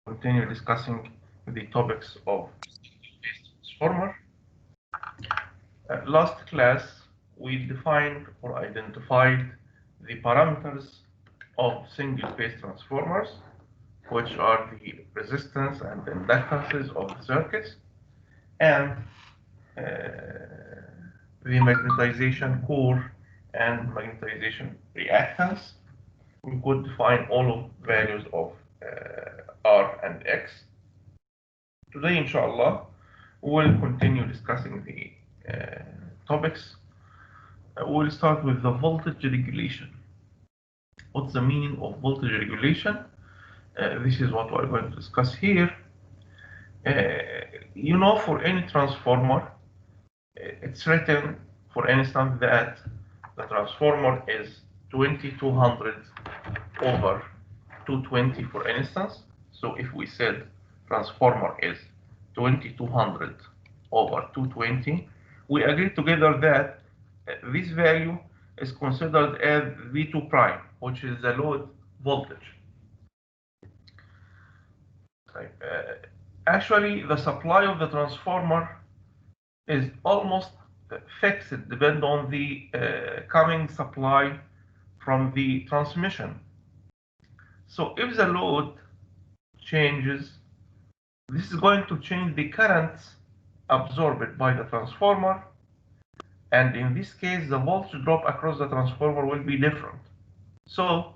continue discussing the topics of single-phase transformer. Last class, we defined or identified the parameters of single-phase transformers, which are the resistance and inductances of the circuits, and the magnetization core and magnetization reactance. We could define all of values of R and X. Today, inshallah, we'll continue discussing the topics. We'll start with the voltage regulation. What's the meaning of voltage regulation? This is what we're going to discuss here. For any transformer, it's written, for instance, that the transformer is 2200 over 220, for instance. So if we said transformer is 2200 over 220, we agreed together that this value is considered as V2 prime, which is the load voltage. Actually, the supply of the transformer is almost fixed, depend on the coming supply from the transmission. So if the load changes, this is going to change the currents absorbed by the transformer, and in this case the voltage drop across the transformer will be different. So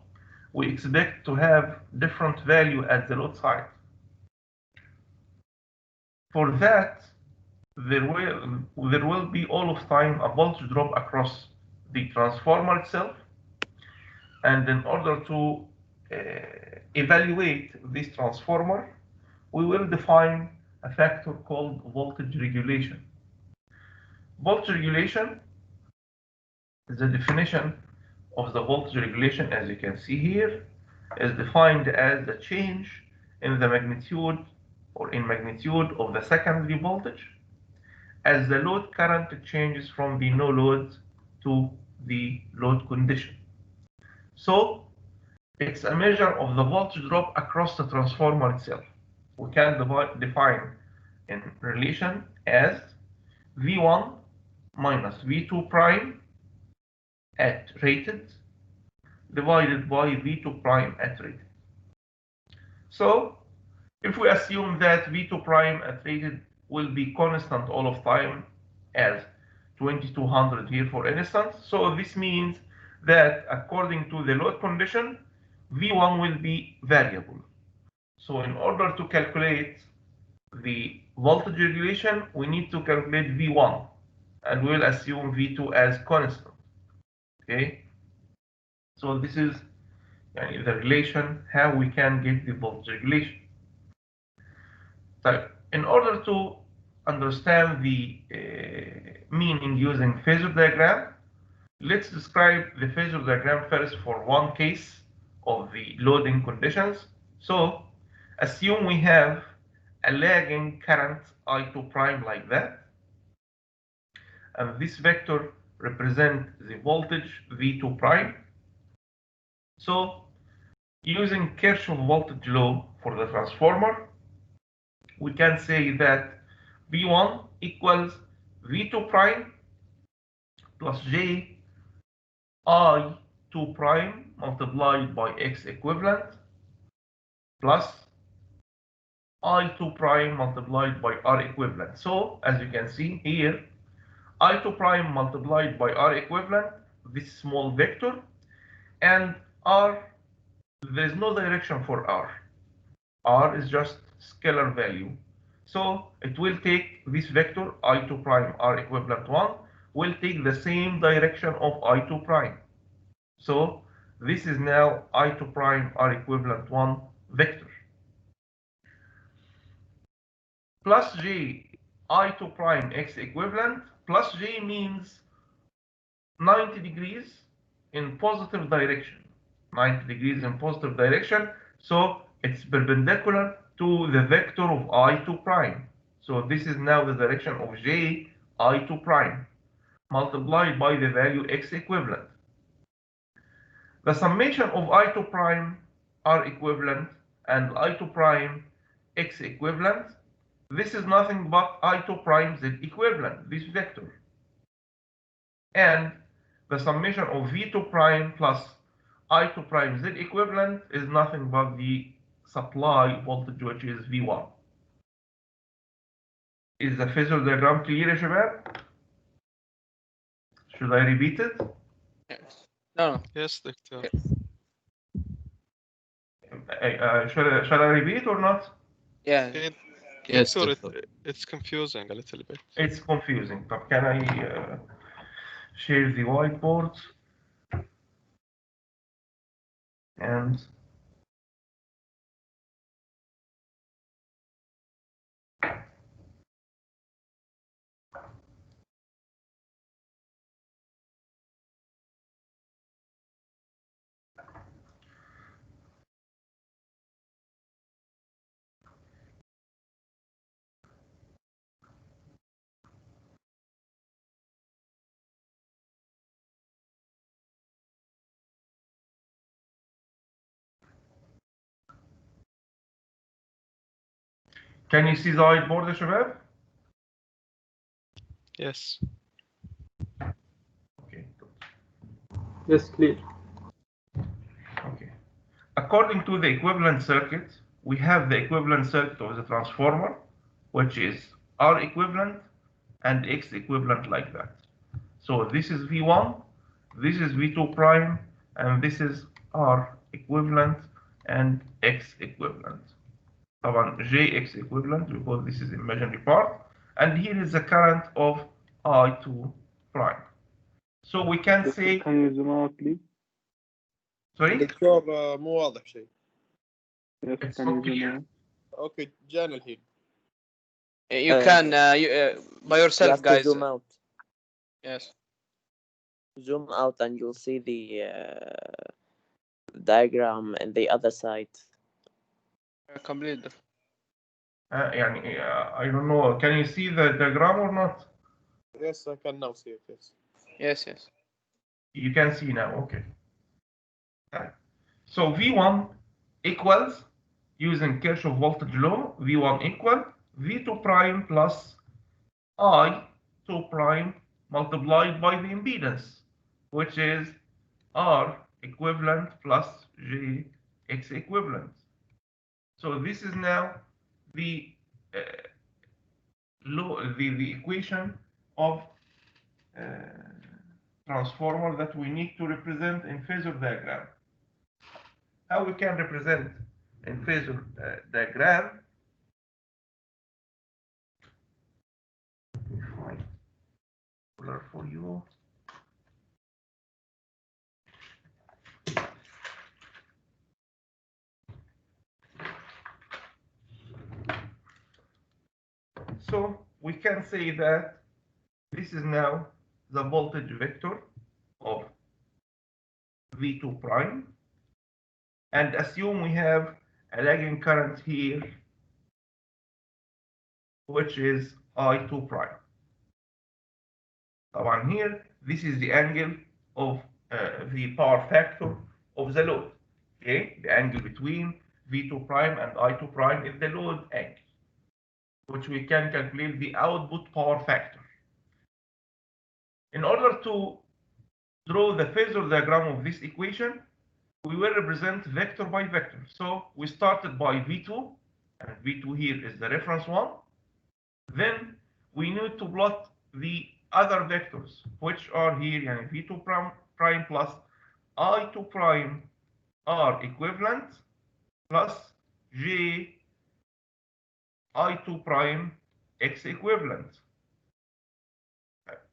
we expect to have different value at the load side. For that, there will be all of time a voltage drop across the transformer itself, and in order to evaluate this transformer, we will define a factor called voltage regulation. Voltage regulation is the definition of the voltage regulation, as you can see here, is defined as the change in the magnitude or in magnitude of the secondary voltage as the load current changes from the no load to the load condition. So it's a measure of the voltage drop across the transformer itself. We can define in relation as V1 minus V2 prime at rated divided by V2 prime at rated. So if we assume that V2 prime at rated will be constant all of time as 2200 here, for instance, so this means that according to the load condition, V1 will be variable. So in order to calculate the voltage regulation, we need to calculate V1, and we'll assume V2 as constant. Okay, so this is the relation how we can get the voltage regulation. So in order to understand the meaning using phasor diagram, let's describe the phasor diagram first for one case of the loading conditions. So assume we have a lagging current I2 prime like that, and this vector represents the voltage V2 prime. So using Kirchhoff voltage law for the transformer, we can say that V1 equals V2 prime plus J I2 prime multiplied by X equivalent plus I2 prime multiplied by R equivalent. So as you can see here, I2 prime multiplied by R equivalent, this small vector, and R, there is no direction for R. R is just scalar value. So it will take this vector I2 prime R equivalent 1 will take the same direction of I2 prime. So this is now I2 prime R equivalent 1 vector. Plus J I2 prime X equivalent, plus J means 90 degrees in positive direction. 90 degrees in positive direction, so it's perpendicular to the vector of I2 prime. So this is now the direction of J I2 prime multiplied by the value X equivalent. The summation of I2 prime R equivalent and I2 prime x equivalent. This is nothing but I2 prime z equivalent, this vector. And the summation of V2 prime plus I2 prime z equivalent is nothing but the supply voltage, which is V1. Is the phasor diagram clear يا شباب? Should I repeat it? Yes. No. Yes, Doctor. Shall I repeat or not? Yeah. Yes, Doctor, Doctor. it's confusing a little bit. It's confusing. طب can I share the whiteboard? And can you see the whiteboard يا شباب? Yes. Okay. Yes, clear. Okay. According to the equivalent circuit, we have the equivalent circuit of the transformer, which is R equivalent and X equivalent like that. So this is V1, this is V2 prime, and this is R equivalent and X equivalent. طبعا JX equivalent because this is imaginary part, and here is the current of I2 prime. So we can say, Can you zoom out, please? sorry, دكتور مو واضح شيء. Yes, it's can you not zoom clear. out? اوكي جانا الحين. You can by You yourself, have to guys. zoom out. Yes. Zoom out and you'll see the diagram on the other side. Complete. يعني I don't know, can you see the diagram or not? Yes, I can now see it. Yes. Yes, yes. You can see now, okay. So V1 equals, using Kirchhoff voltage law, V1 equal V2 prime plus I2 prime multiplied by the impedance, which is R equivalent plus JX equivalent. So this is now the the equation of transformer that we need to represent in phasor diagram. How we can represent in phasor diagram? Let me find color for you. So we can say that this is now the voltage vector of V2 prime, and assume we have a lagging current here, which is I2 prime. طبعا here, this is the angle of the power factor of the load. Okay, the angle between V2 prime and I2 prime is the load angle, which we can calculate the output power factor. In order to draw the phasor diagram of this equation, we will represent vector by vector. So we started by V2, and V2 here is the reference one. Then we need to plot the other vectors, which are here, yani V2 prime plus I2 prime R equivalent plus J I2 prime X equivalent.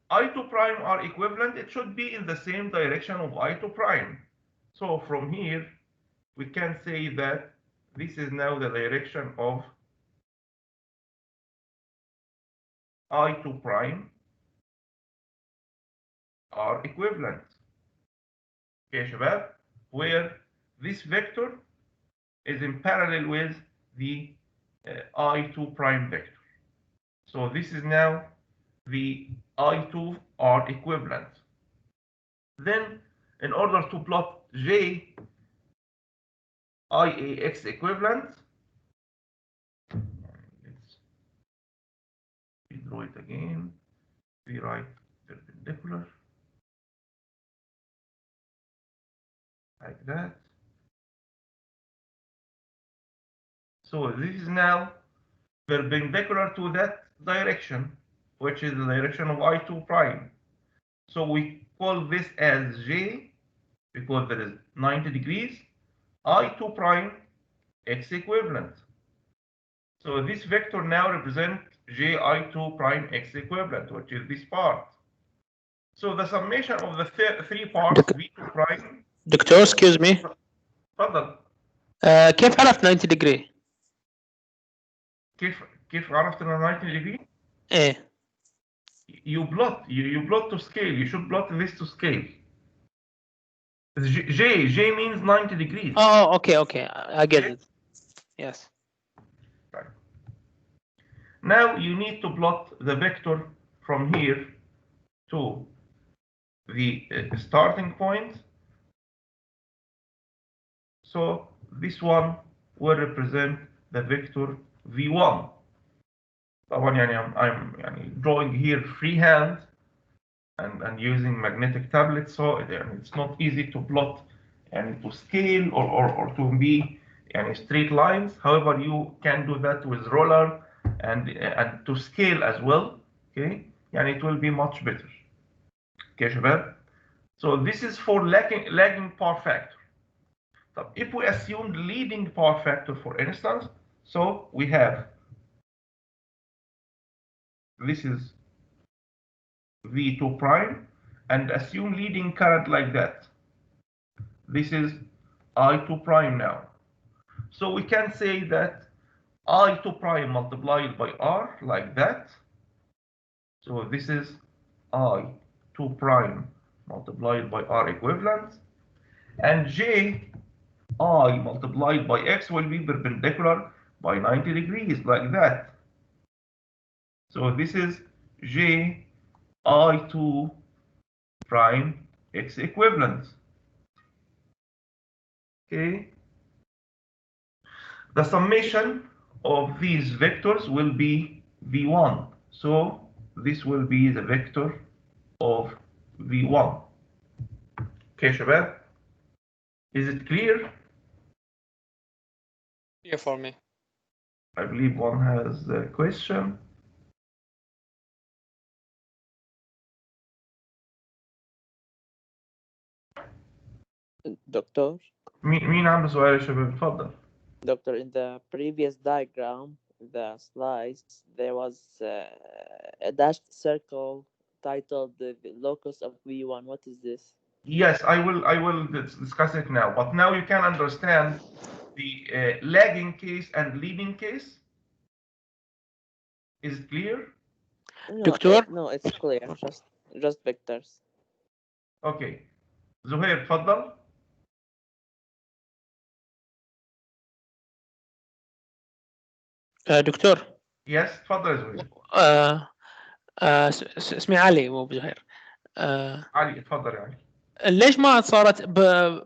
I2 prime R equivalent, it should be in the same direction of I2 prime. So from here, we can say that this is now the direction of I2 prime R equivalent. Okay, شباب, where this vector is in parallel with the I2 prime vector. So this is now the I2 R equivalent. Then, in order to plot J IAX equivalent, draw it again. We write perpendicular. Like that. So this is now perpendicular to that direction, which is the direction of I2 prime. So we call this as J, because there is 90 degrees, I2 prime x equivalent. So this vector now represents JI2 prime x equivalent, which is this part. So the summation of the three parts V2 prime. دكتور excuse me. تفضل. كيف عرفت 90 degree؟ كيف عرفت انه 90 degree؟ ايه. You plot to scale. You should plot this to scale. J means 90 degrees. Oh, okay. I get it. Yes. Right. Now you need to plot the vector from here to the starting point. So this one will represent the vector V1. طبعا يعني I'm يعني drawing here freehand and using magnetic tablet, so it's not easy to plot and to scale or to be straight lines. However, you can do that with roller and to scale as well. Okay, and it will be much better. Okay, شباب. So this is for lagging power factor. So if we assume leading power factor, for instance, so we have this is V2 prime, and assume leading current like that. This is I2 prime now. So we can say that I2 prime multiplied by R like that. So this is I2 prime multiplied by R equivalent. And J I multiplied by X will be perpendicular by 90 degrees like that. So this is J I2 prime X equivalent. Okay. The summation of these vectors will be V1. So this will be the vector of V1. Okay, شباب? Is it clear? Clear for me. I believe one has a question. Doctor? مين عنده سؤال يا شباب؟ اتفضل. Doctor, in the previous diagram, the slides, there was a dashed circle titled the locus of V1. What is this? Yes, I will discuss it now. But now you can understand the lagging case and leading case. Is it clear? No, Doctor? no, it's clear. Just vectors. Okay. زهير اتفضل. دكتور. Yes, اتفضل يا زهير. اسمي علي مو بزهير. علي اتفضل يا علي. ليش ما صارت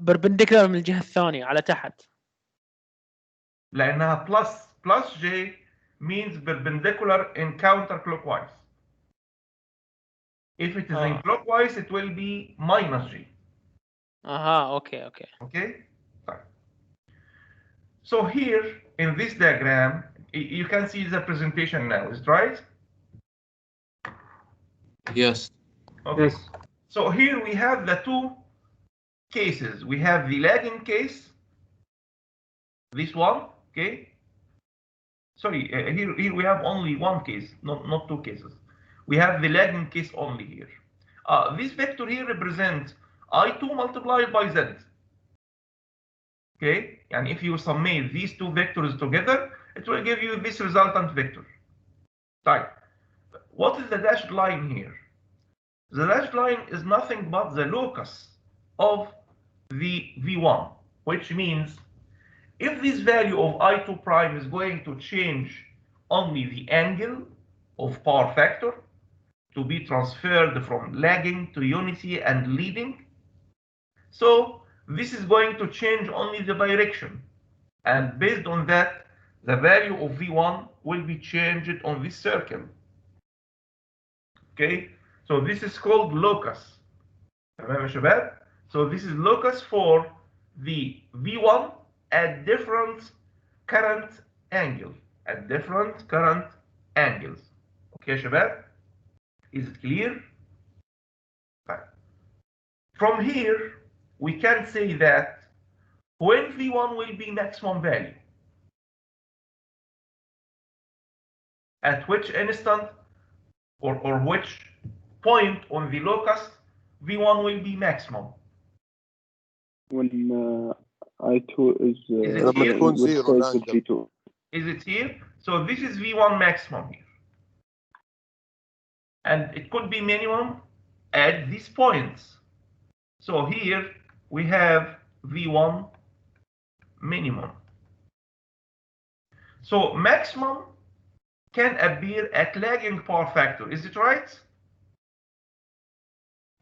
بربنديكولار من الجهة الثانية على تحت؟ لأنها plus J means perpendicular in counterclockwise. If it is in clockwise, it will be minus J. Okay. Okay. Fine. So here in this diagram, you can see the presentation now. Is it right? Yes. Okay. Yes. So here we have the two cases. We have the lagging case, this one, okay? Sorry, here we have only one case, not two cases. We have the lagging case only here. This vector here represents I2 multiplied by Z. Okay, and if you summate these two vectors together, it will give you this resultant vector. Right. What is the dashed line here? The dashed line is nothing but the locus of the V1, which means if this value of I2 prime is going to change only the angle of power factor to be transferred from lagging to unity and leading, so this is going to change only the direction. And based on that, the value of V1 will be changed on this circle. Okay, so this is called locus. تمام يا شباب. So this is locus for the V1 at different current angle, at different current angles. Okay يا شباب. Is it clear? Fine. From here, we can say that when V1 will be maximum value, at which instant or which point on the locus V1 will be maximum. when I2 is Is it لما here? تكون with زيرو phase with الانجل. G2. Is it here? So this is V1 maximum here. And it could be minimum at these points. So here we have V1 minimum. So maximum can appear at lagging power factor. Is it right?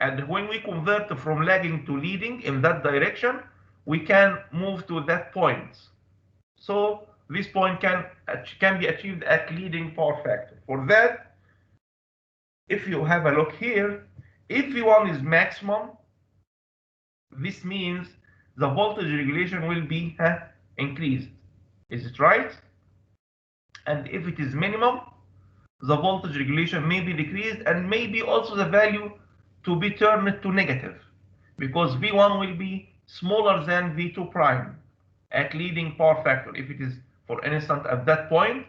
And when we convert from lagging to leading in that direction, we can move to that point. So this point can be achieved at leading power factor. For that, if you have a look here, if V1 is maximum, this means the voltage regulation will be increased. Is it right? And if it is minimum, the voltage regulation may be decreased and maybe also the value to be turned to negative, because V1 will be smaller than V2 prime at leading power factor. If it is, for instance, at that point,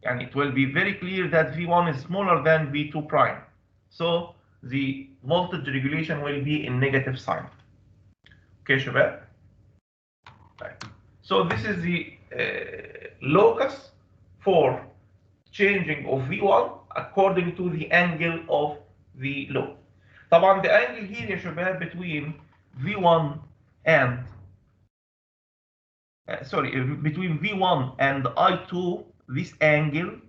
and it will be very clear that V1 is smaller than V2 prime. So the voltage regulation will be in negative sign. Okay, شباب? Right. So this is the locus for changing of V1 according to the angle of the load. طبعا the angle here يا شباب between V1 and between V1 and I2, this angle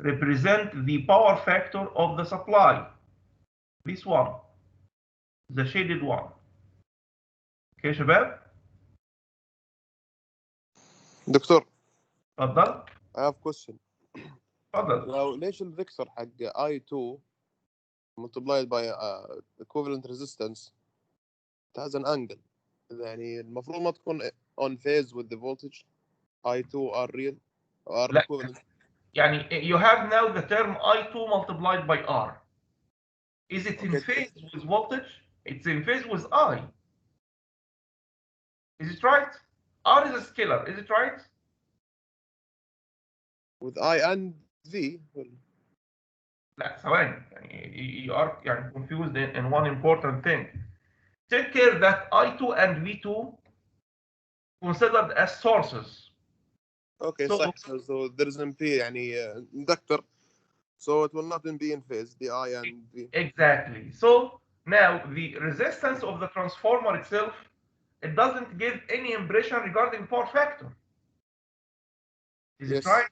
represent the power factor of the supply. This one, the shaded one. Okay يا شباب؟ دكتور اتفضل. I have question. اتفضل. لو ليش الفيكتور حق I2 multiplied by equivalent resistance it has an angle. يعني المفروض ما تكون on phase with the voltage. I2 are real or لا. equivalent. يعني you have now the term I2 multiplied by R. Is it in Okay. phase with voltage? It's in phase with I. Is it right? R is a scalar. Is it right? With I and V. لا ثواني يعني you are يعني confused in one important thing. Take care that I2 and V2 considered as sources. Okay, So- صح. So there is MP يعني inductor. So it will not be in phase, the I and V. Exactly. So now the resistance of the transformer itself, it doesn't give any impression regarding power factor. Is it Yes. right?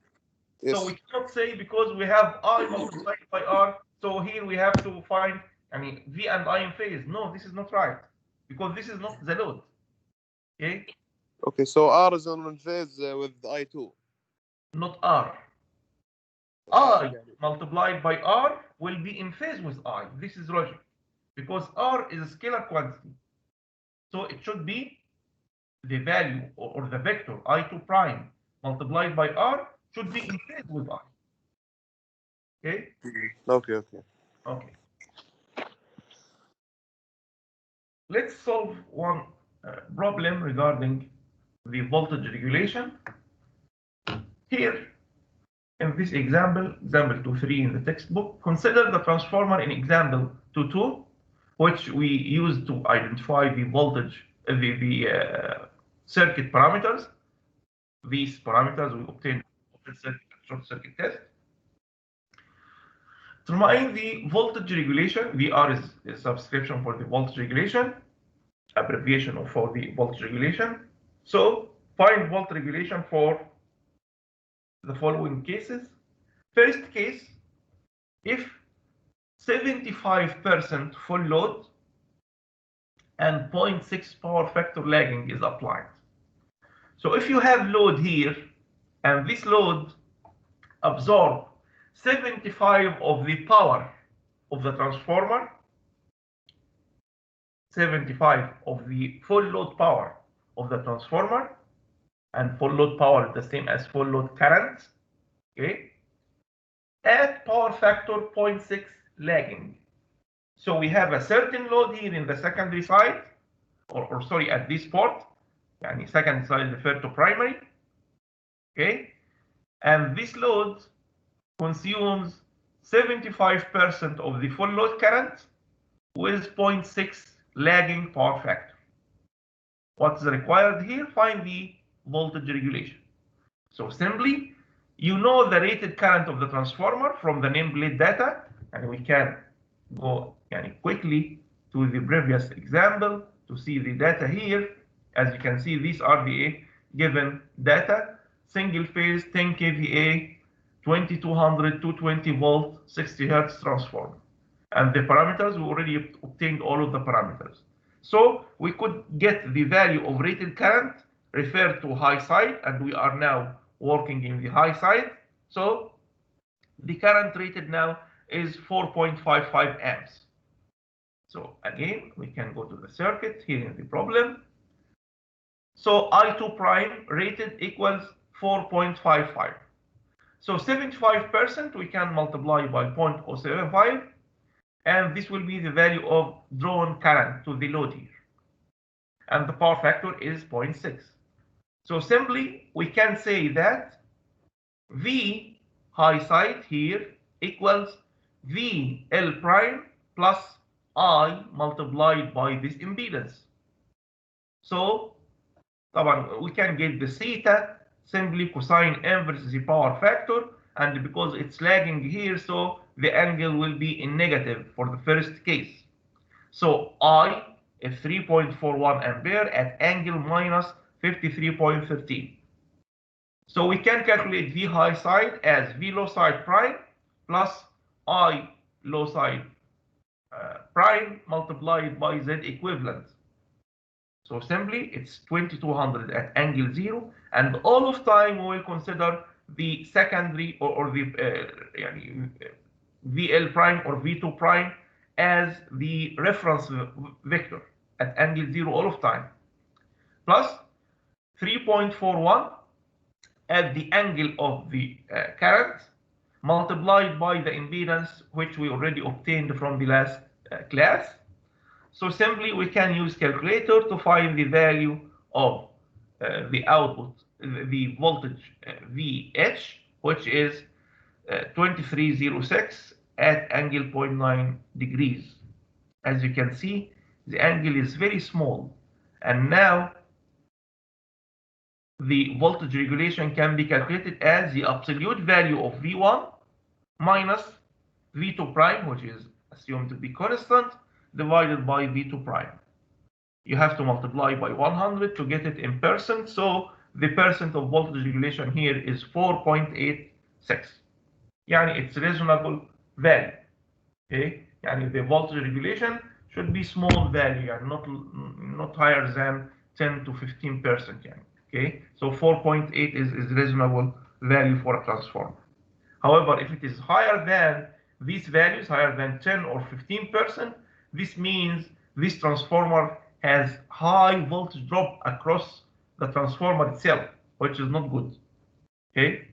Yes. So we cannot say because we have I multiplied by R, so here we have to find, I mean, V and I in phase. No, this is not right, because this is not the load. Okay? Okay, so R is on phase with I2. Not R. I multiplied by R will be in phase with I. This is logic, because R is a scalar quantity. So it should be the value or the vector I2 prime multiplied by R should be in phase with I. Okay? Okay. Okay. Let's solve one problem regarding the voltage regulation. Here, in this example 2.3 in the textbook, consider the transformer in example 2.2, which we use to identify the voltage, the circuit parameters. These parameters we obtain open circuit and short circuit test. To determine the voltage regulation, VR is a subscription for the voltage regulation, abbreviation for the voltage regulation. So find voltage regulation for the following cases. First case, if 75% full load and 0.6 power factor lagging is applied. So if you have load here and this load absorb 75 of the power of the transformer, 75 of the full load power of the transformer, and full load power is the same as full load current, okay, at power factor 0.6 lagging. So we have a certain load here in the secondary side, or sorry, at this port, yani secondary side referred to primary, okay, and this load consumes 75% of the full load current with 0.6 lagging power factor. What's required here? Find the voltage regulation. So simply, you know the rated current of the transformer from the nameplate data, and we can go quickly to the previous example to see the data here. As you can see, these are the given data: single phase 10 kVA, 2200 220 volt, 60 hertz transformer. And the parameters, we already obtained all of the parameters. So we could get the value of rated current referred to high side, and we are now working in the high side. So the current rated now is 4.55 amps. So again, we can go to the circuit here in the problem. So I2 prime rated equals 4.55. So 75% we can multiply by 0.075, and this will be the value of drawn current to the load here. And the power factor is 0.6. So simply we can say that V high side here equals VL prime plus I multiplied by this impedance. So we can get the theta simply cosine inverse the power factor, and because it's lagging here, so the angle will be in negative for the first case. So I is 3.41 ampere at angle minus 53.13. So we can calculate V high side as V low side prime plus I low side prime multiplied by Z equivalent. So simply it's 2200 at angle 0, and all of time we will consider the secondary or the VL prime or V2 prime as the reference vector at angle 0 all of time, plus 3.41 at the angle of the current multiplied by the impedance, which we already obtained from the last class. So simply we can use calculator to find the value of the output, the voltage VH, which is 2306 at angle 0.9 degrees. As you can see, the angle is very small, and now the voltage regulation can be calculated as the absolute value of V1 minus V2 prime, which is assumed to be constant, divided by V2 prime. You have to multiply by 100 to get it in percent, so the percent of voltage regulation here is 4.86. Yani it's reasonable value. Okay, yani the voltage regulation should be small value and not higher than 10 to 15%. Okay, so 4.8 is reasonable value for a transformer. However, if it is higher than these values, higher than 10 or 15%, this means this transformer has high voltage drop across the transformer itself, which is not good. Okay,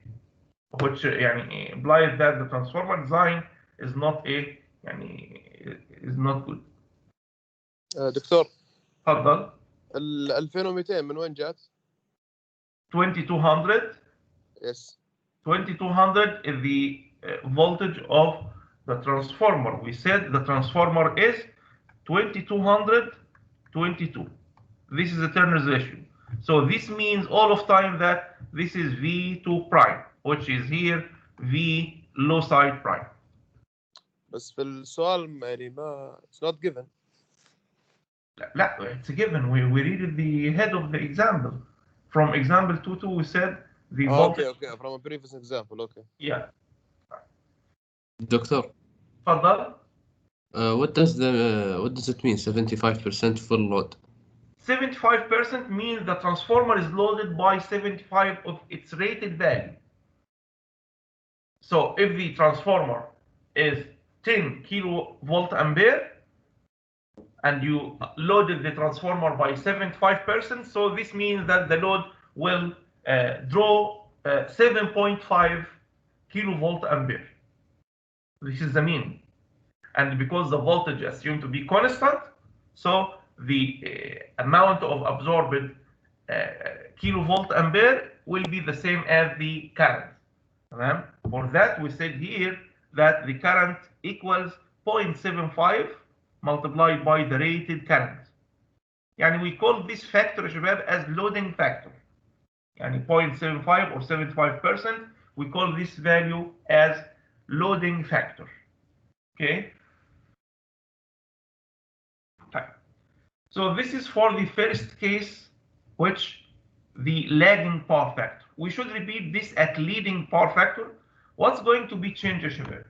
which implies that the transformer design is not is not good. دكتور تفضل. ال 2200 من وين جات؟ 2200. Yes. 2200 is the voltage of the transformer. We said the transformer is 2200 22. This is the Turner's ratio. So this means all of time that this is V2 prime, which is here V low side prime. بس في السؤال يعني ما it's not given. لا, it's a given. We read at the head of the example. From example 2.2 we said the voltage. Okay, from a previous example, okay. Yeah. Doctor. تفضل. What does it mean 75% full load? 75% means the transformer is loaded by 75 of its rated value. So if the transformer is 10 kilovolt ampere, and you loaded the transformer by 75%, so this means that the load will draw 7.5 kilovolt ampere. This is the mean. And because the voltage is assumed to be constant, so the amount of absorbed kilovolt ampere will be the same as the current. For that, we said here that the current equals 0.75 multiplied by the rated current. يعني we call this factor يا شباب as loading factor. يعني 0.75 or 75%, we call this value as loading factor. Okay. So this is for the first case, which the lagging power factor. We should repeat this at leading power factor. What's going to be changed, شباب?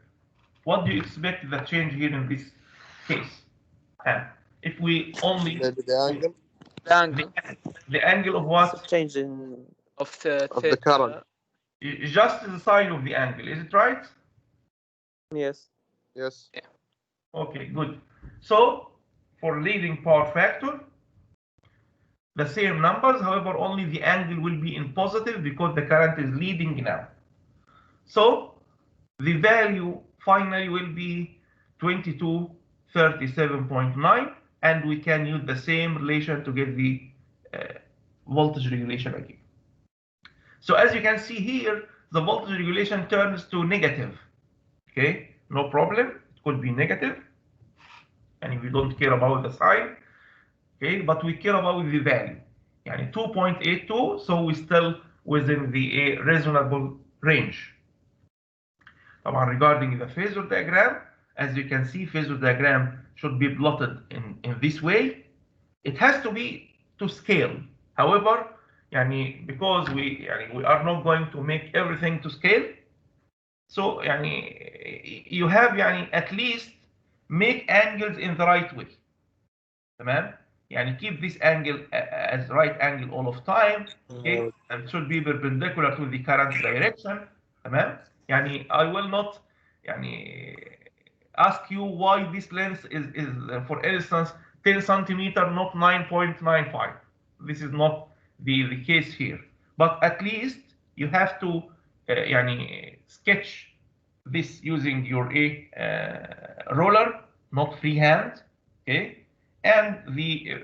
What do you expect the change here in this case? If we only Maybe the angle The angle the angle of what? Change in of of the current. Just the sign of the angle, is it right? yes. Yes. Okay, good. So for leading power factor, the same numbers, however, only the angle will be in positive because the current is leading now. So the value finally will be 2237.9, and we can use the same relation to get the voltage regulation again. So as you can see here, the voltage regulation turns to negative. Okay, no problem. It could be negative, and we don't care about the sign. Okay, but we care about the value. Yani 2.82, so we're still within the reasonable range. Regarding the phasor diagram, as you can see, phasor diagram should be plotted in this way. It has to be to scale. However, because we are not going to make everything to scale, so you have at least make angles in the right way. تمام؟ keep this angle as right angle all of time, okay? And should be perpendicular to the current direction. تمام؟ I will not ask you why this length is for instance 10 centimeter, not 9.95. This is not the case here. But at least you have to sketch this using your roller, not freehand, okay? And the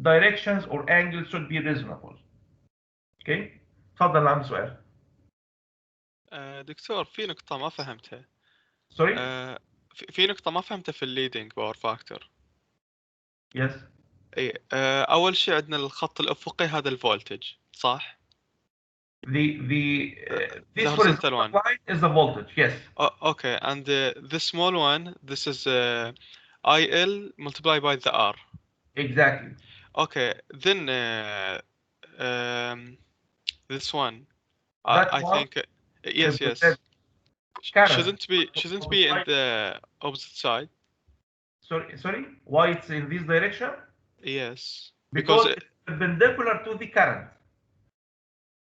directions or angles should be reasonable. Okay? تفضل عن سؤال. دكتور في نقطة ما فهمتها. Sorry? في نقطة ما فهمتها في الليدنج باور فاكتور. Yes. اي أول شيء عندنا الخط الأفقي هذا الفولتج صح؟ This horizontal one line is the voltage, yes. Okay, and the small one, this is IL multiplied by the R. Exactly. Okay, then this one, I think yes. Shouldn't be in the opposite side. Sorry. Why it's in this direction? Yes. Because it's perpendicular to the current.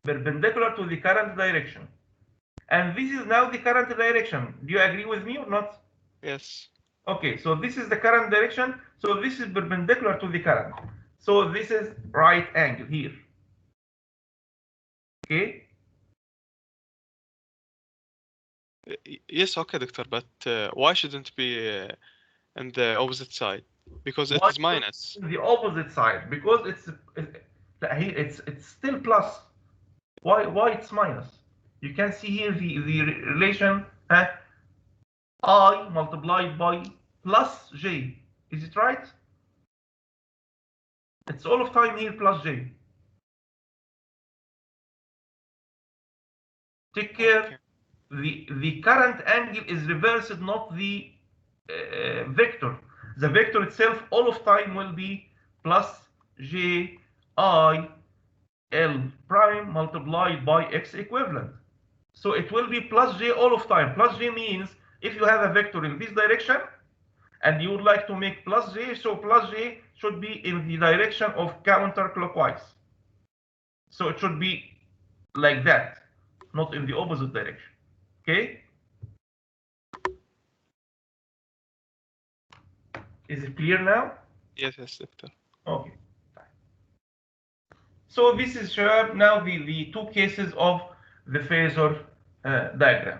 Perpendicular to the current direction. And this is now the current direction. Do you agree with me or not? Yes. Okay, so this is the current direction. So this is perpendicular to the current. So this is right angle here. Okay? Yes, okay, doctor, but why shouldn't be in the opposite side? Because it is minus. The opposite side, because it's still plus. Why it's minus? You can see here the relation I multiplied by plus J. Is it right? It's all of time here plus J. Take care. Okay. The current angle is reversed, not the vector. The vector itself all of time will be plus J I L prime multiplied by X equivalent. So it will be plus J all of time. Plus J means if you have a vector in this direction and you would like to make plus J, so plus J should be in the direction of counterclockwise. So it should be like that, not in the opposite direction. Okay? Is it clear now? Yes, doctor. Okay. So this is now the two cases of the phasor diagram.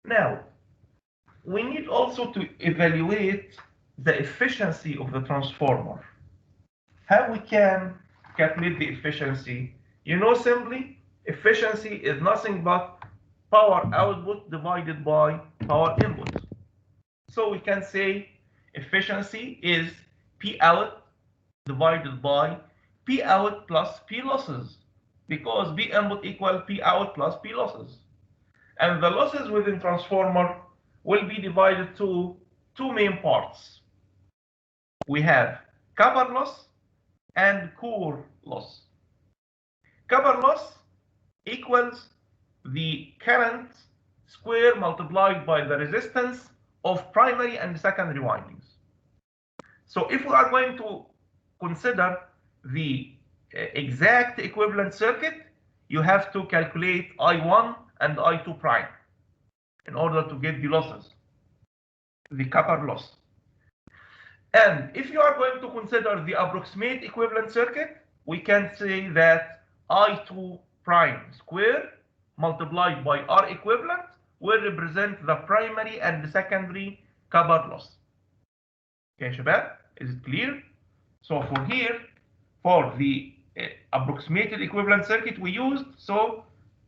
Now, we need also to evaluate the efficiency of the transformer. How we can calculate the efficiency? You know, simply, efficiency is nothing but power output divided by power input. So we can say efficiency is P out divided by P out plus P losses, because P input equal P out plus P losses. And the losses within transformer will be divided to two main parts. We have copper loss and core loss. Copper loss equals the current square multiplied by the resistance of primary and secondary windings. So if we are going to consider the exact equivalent circuit, you have to calculate I1 and I2 prime in order to get the losses, the copper loss. And if you are going to consider the approximate equivalent circuit, we can say that I2 prime square multiplied by R equivalent will represent the primary and the secondary copper loss. Okay, شباب, is it clear? So for here, for the approximated equivalent circuit we used, so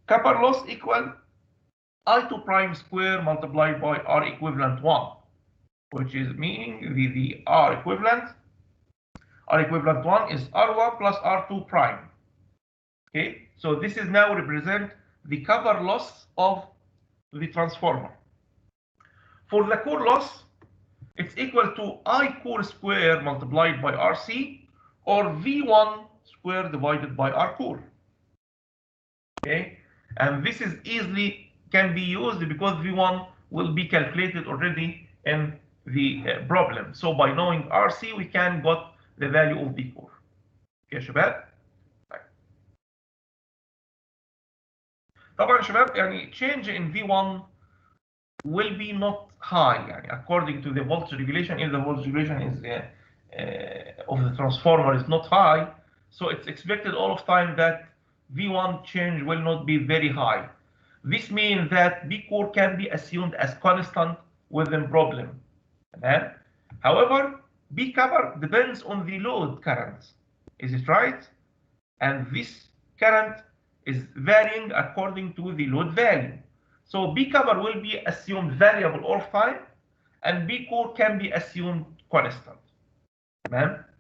copper loss equal I2 prime square multiplied by R equivalent 1, which is meaning the R equivalent 1 is R1 plus R2 prime. Okay, so this is now represent the copper loss of the transformer. For the core loss, it's equal to I core square multiplied by RC, or V1 square divided by R core. Okay, and this is easily can be used because V1 will be calculated already in the problem. So by knowing RC, we can get the value of V core. Okay, شباب. طبعا شباب يعني change in V1 will be not high يعني according to the voltage regulation. If the voltage regulation is of the transformer is not high, so it's expected all of time that V1 change will not be very high. This means that B core can be assumed as constant within problem. However, B copper depends on the load current. Is it right? And this current is varying according to the load value. So B copper will be assumed variable all of time, and B core can be assumed constant.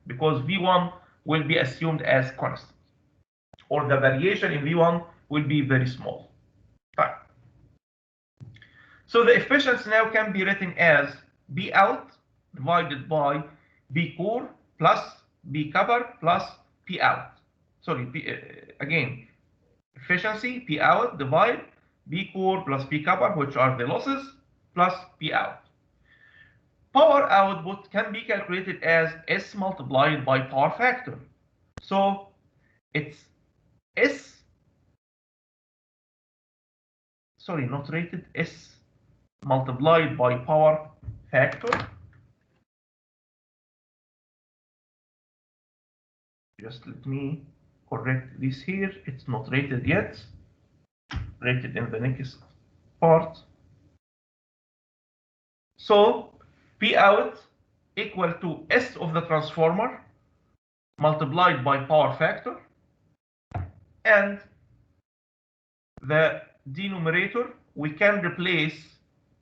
Because V1 will be assumed as constant, or the variation in V1 will be very small. Fine. So the efficiency now can be written as B out divided by B core plus B copper plus P out. Sorry, again, efficiency P out divide B core plus P copper, which are the losses, plus P out. Power output can be calculated as S multiplied by power factor. So it's S, sorry, not rated, S multiplied by power factor. Just let me correct this here. It's not rated yet. Rated in the next part. So P out equal to S of the transformer multiplied by power factor, and the denominator we can replace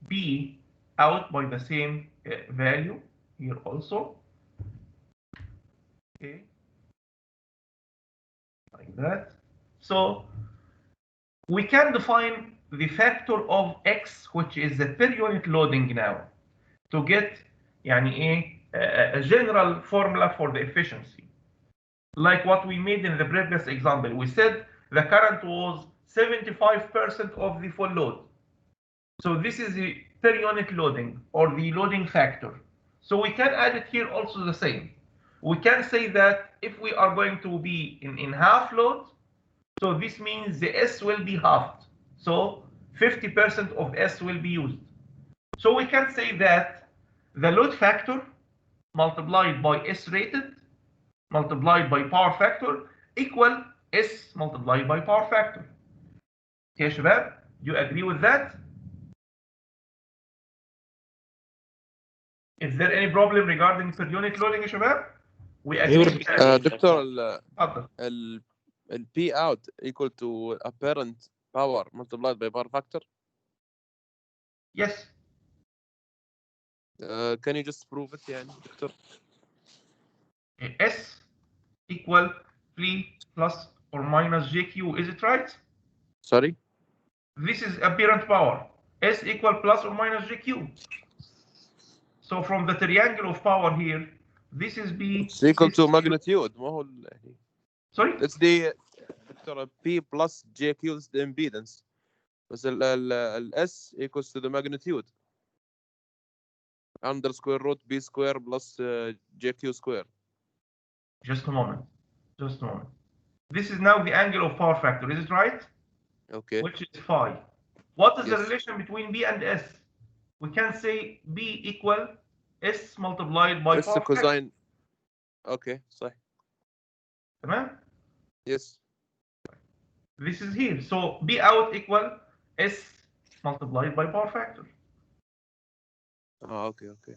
B out by the same value here also. Okay, like that. So we can define the factor of X, which is the per unit loading now, to get يعني a general formula for the efficiency. Like what we made in the previous example, we said the current was 75% of the full load. So this is the per unit loading, or the loading factor. So we can add it here also the same. We can say that if we are going to be in half load, so this means the S will be halved. So 50% of S will be used. So we can say that the load factor multiplied by S rated multiplied by power factor equal S multiplied by power factor. Okay يا شباب, do you agree with that? Is there any problem regarding per unit loading يا شباب? We agree with that. دكتور اتفضل. ال P out equal to apparent power multiplied by power factor. Yes. Can you just prove it يعني دكتور? S equal P plus or minus JQ, is it right? Sorry? This is apparent power. S equal plus or minus JQ. So from the triangle of power here, this is B. It's equal to magnitude. ما هو يعني. Sorry? It's the دكتور P plus JQ is the impedance. بس ال S equals to the magnitude. Under square root B square plus JQ square. Just a moment. Just a moment. This is now the angle of power factor, is it right? Okay. Which is phi. What is the Yes. relation between B and S? We can say B equal S multiplied by S power factor. cosine. Okay, صح. تمام? Yes. This is here. So B out equal S multiplied by power factor. Okay, okay.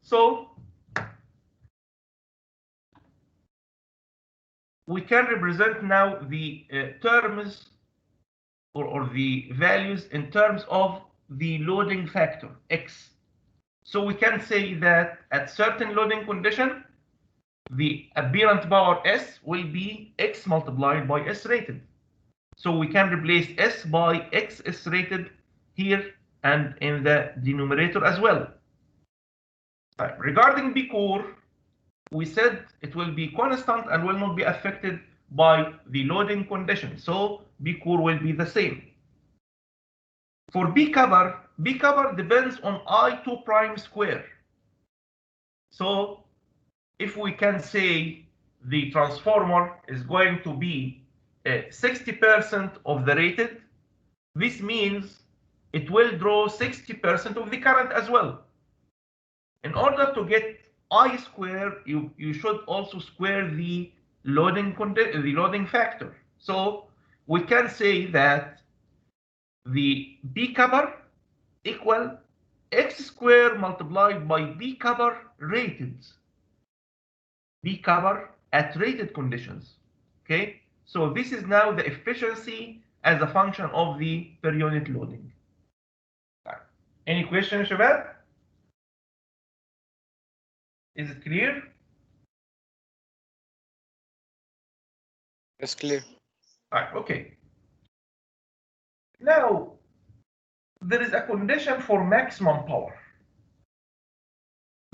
So we can represent now the terms or the values in terms of the loading factor, X. So we can say that at certain loading condition, the apparent power S will be X multiplied by S rated. So we can replace S by X S rated here and in the denominator as well. Regarding B core, we said it will be constant and will not be affected by the loading condition. So B core will be the same. For B cover depends on I2 prime square. So if we can say the transformer is going to be 60% of the rated, this means it will draw 60% of the current as well. In order to get I square, you should also square the loading factor. So we can say that the B cover equal X square multiplied by B cover rated. B cover at rated conditions. Okay, so this is now the efficiency as a function of the per unit loading. Any questions, Shabab? Is it clear? It's clear. Okay. Now, there is a condition for maximum power.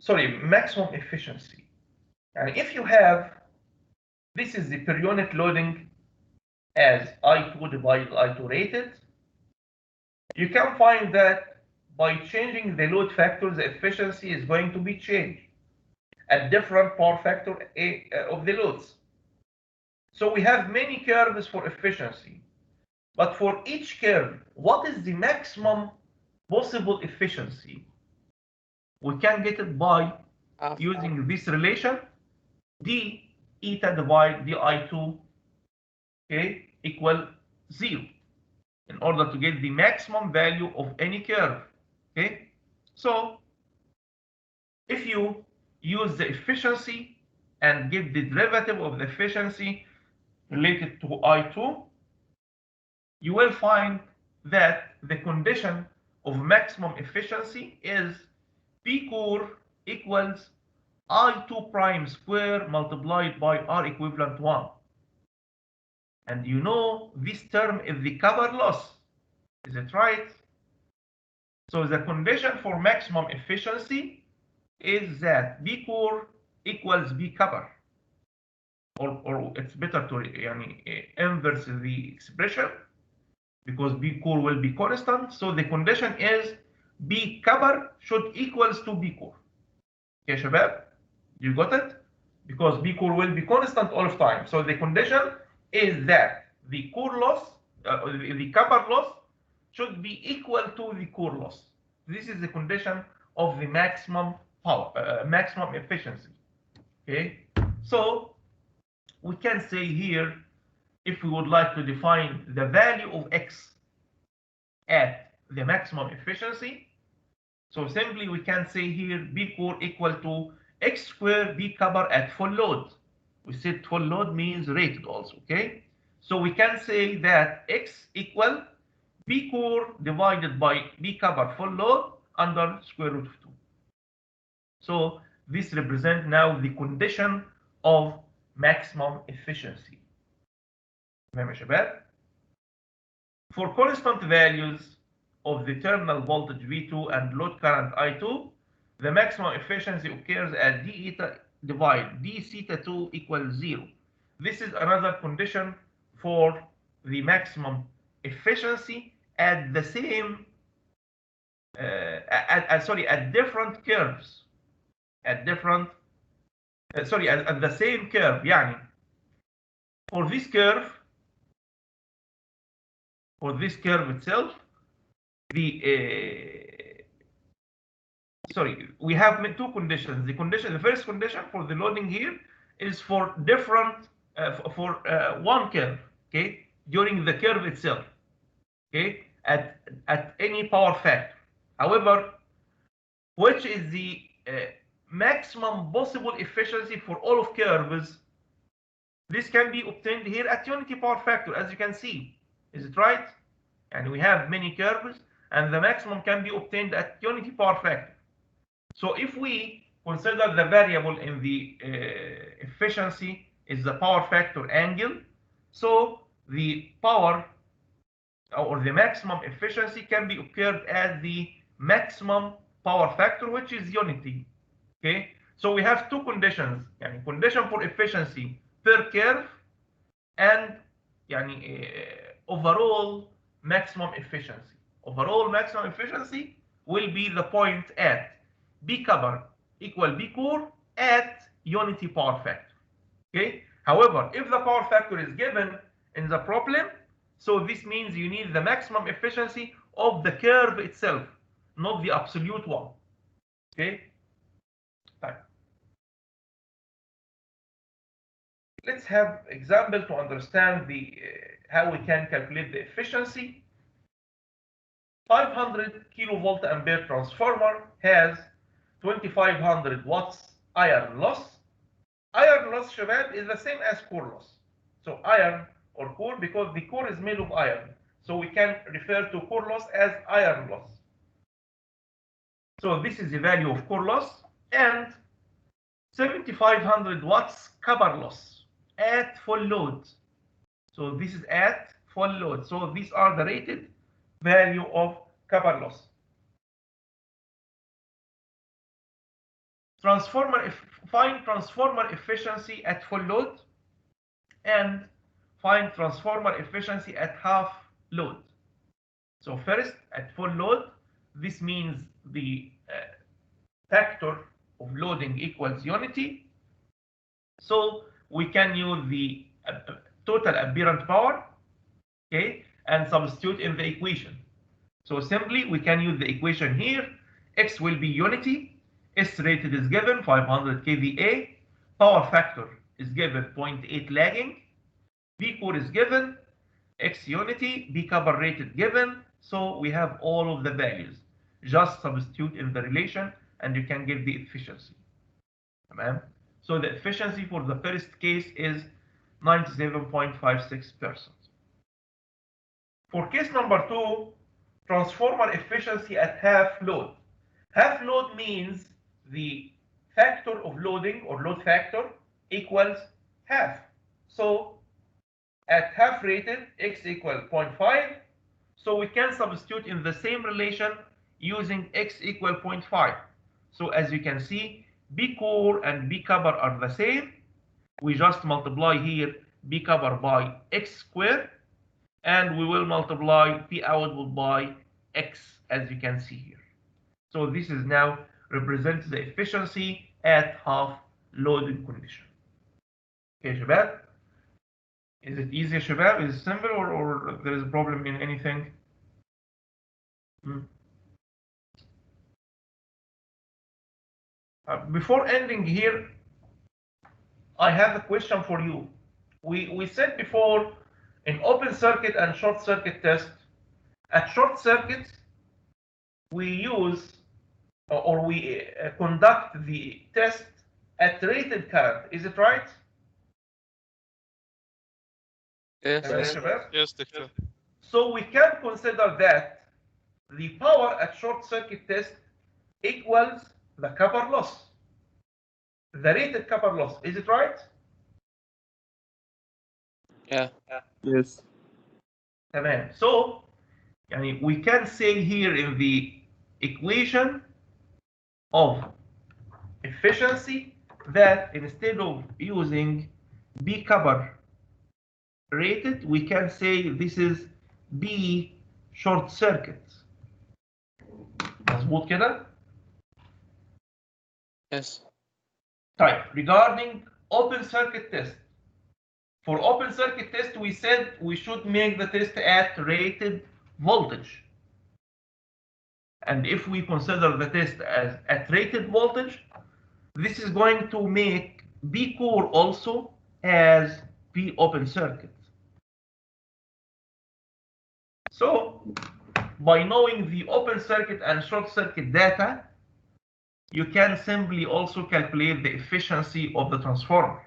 Sorry, maximum efficiency. And if you have, this is the per unit loading as I2 divided I2 rated, you can find that by changing the load factor, the efficiency is going to be changed at different power factor of the loads. So we have many curves for efficiency, but for each curve, what is the maximum possible efficiency? We can get it by using this relation, d eta divided di2, okay, equal 0, in order to get the maximum value of any curve. Okay, so if you use the efficiency and get the derivative of the efficiency related to I2, you will find that the condition of maximum efficiency is P core equals I2 prime square multiplied by R equivalent 1. And you know this term is the cover loss. Is it right? So the condition for maximum efficiency is that B core equals B cover. Or it's better to inverse the expression because B core will be constant. So the condition is B cover should equals to B core. Okay, Shabab? You got it? Because B core will be constant all of time. So the condition is that the core loss, the cover loss should be equal to the core loss. This is the condition of the maximum power, maximum efficiency. Okay, so we can say here, if we would like to define the value of x at the maximum efficiency, so simply we can say here B core equal to x squared B cover at full load. We said full load means rated also, okay? So we can say that x equal B core divided by B cover full load under square root of 2. So this represents now the condition of maximum efficiency. تمام يا شباب؟ For constant values of the terminal voltage V2 and load current I2, the maximum efficiency occurs at d eta divide d theta 2 equals 0. This is another condition for the maximum efficiency at the same at different curves, at different at the same curve. يعني for this curve itself, we have two conditions. The first condition for the loading here is for different one curve, okay, during the curve itself, okay, at any power factor. However, which is the maximum possible efficiency for all of curves? This can be obtained here at unity power factor, as you can see. Is it right? And we have many curves, and the maximum can be obtained at unity power factor. So if we consider the variable in the efficiency is the power factor angle, so the power or the maximum efficiency can be occurred at the maximum power factor, which is unity. Okay, so we have two conditions, يعني condition for efficiency per curve and يعني overall maximum efficiency. Overall maximum efficiency will be the point at B cover equal B core at unity power factor. Okay. However, if the power factor is given in the problem, so this means you need the maximum efficiency of the curve itself, not the absolute one. Okay. Right. Let's have example to understand the how we can calculate the efficiency. 500 kilovolt ampere transformer has 2500 watts iron loss. Iron loss, شباب, is the same as core loss. So iron or core, because the core is made of iron, so we can refer to core loss as iron loss. So this is the value of core loss, and 7500 watts copper loss at full load. So this is at full load. So these are the rated value of copper loss. Find transformer efficiency at full load and find transformer efficiency at half load. So first, at full load, this means the factor of loading equals unity. So we can use the total apparent power, okay, and substitute in the equation. So simply we can use the equation here. X will be unity. S rated is given 500 kVA. Power factor is given 0.8 lagging. B core is given. X unity. B copper rated given. So we have all of the values. Just substitute in the relation and you can get the efficiency. Tamam? So the efficiency for the first case is 97.56%. For case number 2, transformer efficiency at half load. Half load means the factor of loading or load factor equals half. So at half rated, X equals 0.5. So we can substitute in the same relation using X equal 0.5. So as you can see, B core and B copper are the same. We just multiply here B copper by X squared, and we will multiply P output by X, as you can see here. So this is now represents the efficiency at half loading condition. Okay, شباب? Is it easy, شباب? Is it simple or there is a problem in anything? Before ending here, I have a question for you. We said before in open circuit and short circuit test, at short circuits, we use or we conduct the test at rated current. Is it right? Yes. Yes, Doctor. So we can consider that the power at short circuit test equals the copper loss, the rated copper loss. Is it right? Yeah. Yes. تمام. So يعني we can say here in the equation of efficiency that instead of using B copper rated, we can say this is B short circuit. مظبوط كده؟ Yes. طيب, regarding open circuit test. For open circuit test, we said we should make the test at rated voltage. And if we consider the test as at rated voltage, this is going to make B core also as B open circuit. So by knowing the open circuit and short circuit data, you can simply also calculate the efficiency of the transformer.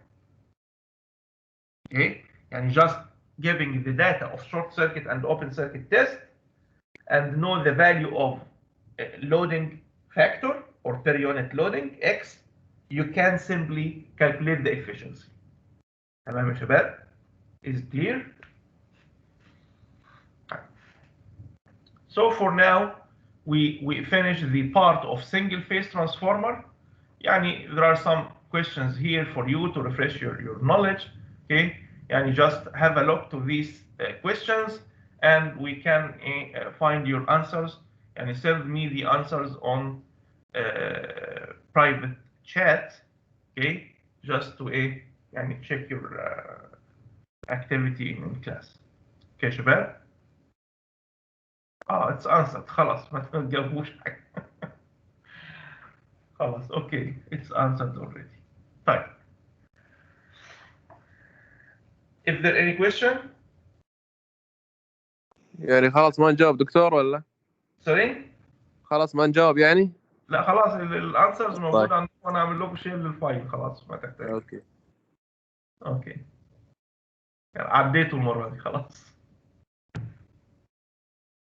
Okay, and just giving the data of short circuit and open circuit test and know the value of loading factor or per unit loading X, you can simply calculate the efficiency. تمام يا شباب؟ Is it clear? So for now, we finish the part of single phase transformer. يعني there are some questions here for you to refresh your knowledge. Okay, يعني just have a look to these questions and we can find your answers. يعني send me the answers on private chat. Okay, just to يعني check your activity in class. Okay شباب؟ it's answered. خلاص ما تجاوبوش حاجة. خلاص okay, it's answered already. طيب. If there any question? يعني خلاص ما نجاوب دكتور ولا؟ Sorry? خلاص ما نجاوب يعني؟ لا خلاص الانسرز موجودة عندكم وانا اعمل لكم شير للفايل خلاص ما تحتاج. اوكي. اوكي. يعني عديتوا المرة دي خلاص.